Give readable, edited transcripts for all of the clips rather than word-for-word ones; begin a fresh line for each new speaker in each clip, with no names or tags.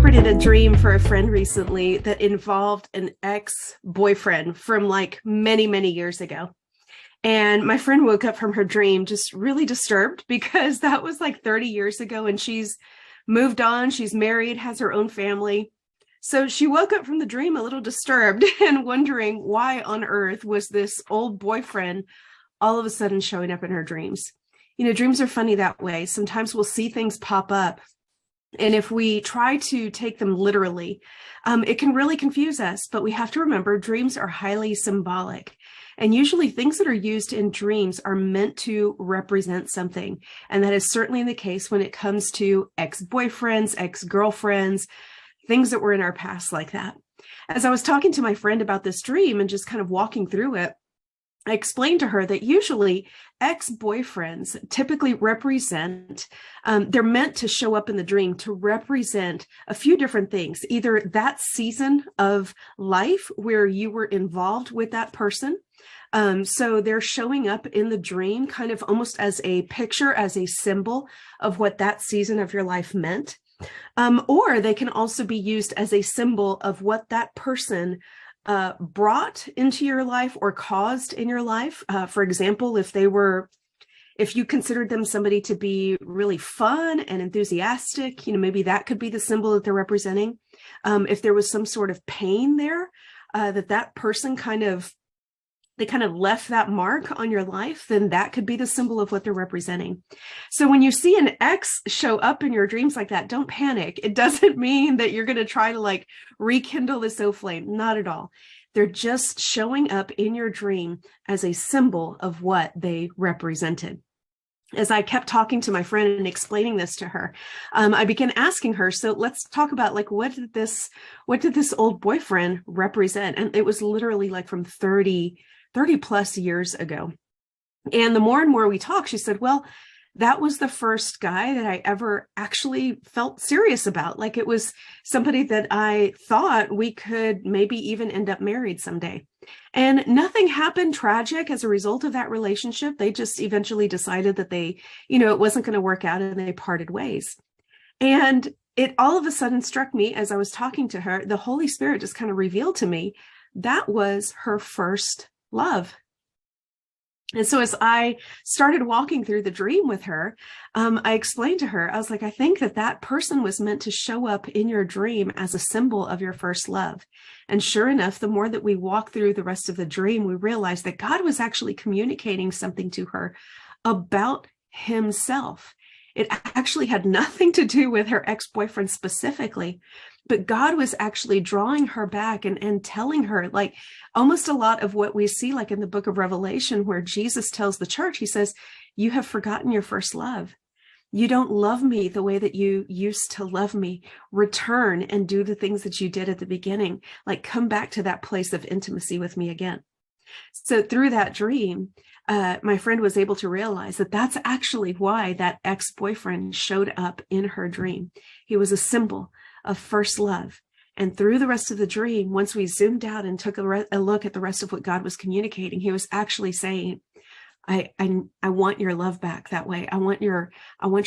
interpreted a dream for a friend recently that involved an ex-boyfriend from like many, many years ago. And my friend woke up from her dream just really disturbed because that was like 30 years ago and she's moved on, she's married, has her own family. So she woke up from the dream a little disturbed and wondering why on earth was this old boyfriend all of a sudden showing up in her dreams. You know, dreams are funny that way. Sometimes we'll see things pop up, and if we try to take them literally, it can really confuse us. But we have to remember dreams are highly symbolic. And usually things that are used in dreams are meant to represent something. And that is certainly the case when it comes to ex-boyfriends, ex-girlfriends, things that were in our past like that. As I was talking to my friend about this dream and just kind of walking through it, I explained to her that usually ex-boyfriends typically represent, they're meant to show up in the dream to represent a few different things, either that season of life where you were involved with that person. So they're showing up in the dream kind of almost as a picture, as a symbol of what that season of your life meant. Or they can also be used as a symbol of what that person brought into your life or caused in your life. For example, if you considered them somebody to be really fun and enthusiastic, you know, maybe that could be the symbol that they're representing. If there was some sort of pain there, that person kind of left that mark on your life, then that could be the symbol of what they're representing. So when you see an ex show up in your dreams like that, don't panic. It doesn't mean that you're going to try to like rekindle the soul flame. Not at all. They're just showing up in your dream as a symbol of what they represented. As I kept talking to my friend and explaining this to her, I began asking her, so let's talk about like, what did this old boyfriend represent? And it was literally like from 30 plus years ago. And the more and more we talked, she said, well, that was the first guy that I ever actually felt serious about. Like it was somebody that I thought we could maybe even end up married someday. And nothing happened tragic as a result of that relationship. They just eventually decided that it wasn't going to work out and they parted ways. And it all of a sudden struck me as I was talking to her, the Holy Spirit just kind of revealed to me that was her first love. And so as I started walking through the dream with her, I explained to her, I was like, I think that person was meant to show up in your dream as a symbol of your first love. And sure enough, the more that we walk through the rest of the dream, we realized that God was actually communicating something to her about himself. It actually had nothing to do with her ex-boyfriend specifically, but God was actually drawing her back and telling her, like almost a lot of what we see like in the book of Revelation, where Jesus tells the church, he says, you have forgotten your first love. You don't love me the way that you used to love me. Return and do the things that you did at the beginning, like come back to that place of intimacy with me again. So through that dream, my friend was able to realize that that's actually why that ex-boyfriend showed up in her dream. He was a symbol of first love. And through the rest of the dream, once we zoomed out and took a look at the rest of what God was communicating, he was actually saying, I want your love back that way. I want your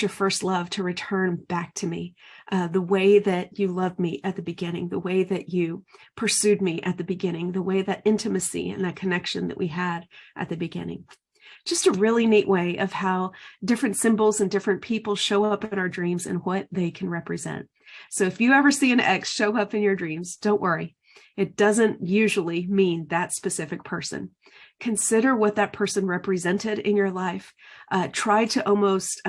first love to return back to me, the way that you loved me at the beginning, the way that you pursued me at the beginning, the way that intimacy and that connection that we had at the beginning. Just a really neat way of how different symbols and different people show up in our dreams and what they can represent. So if you ever see an ex show up in your dreams, don't worry. It doesn't usually mean that specific person. Consider what that person represented in your life. Try to almost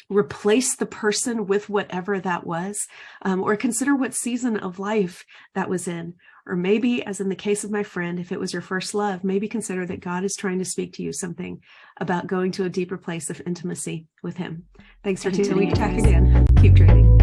replace the person with whatever that was, or consider what season of life that was in. Or maybe, as in the case of my friend, if it was your first love, maybe consider that God is trying to speak to you something about going to a deeper place of intimacy with him. Thanks for tuning in. Until we talk again, keep dreaming.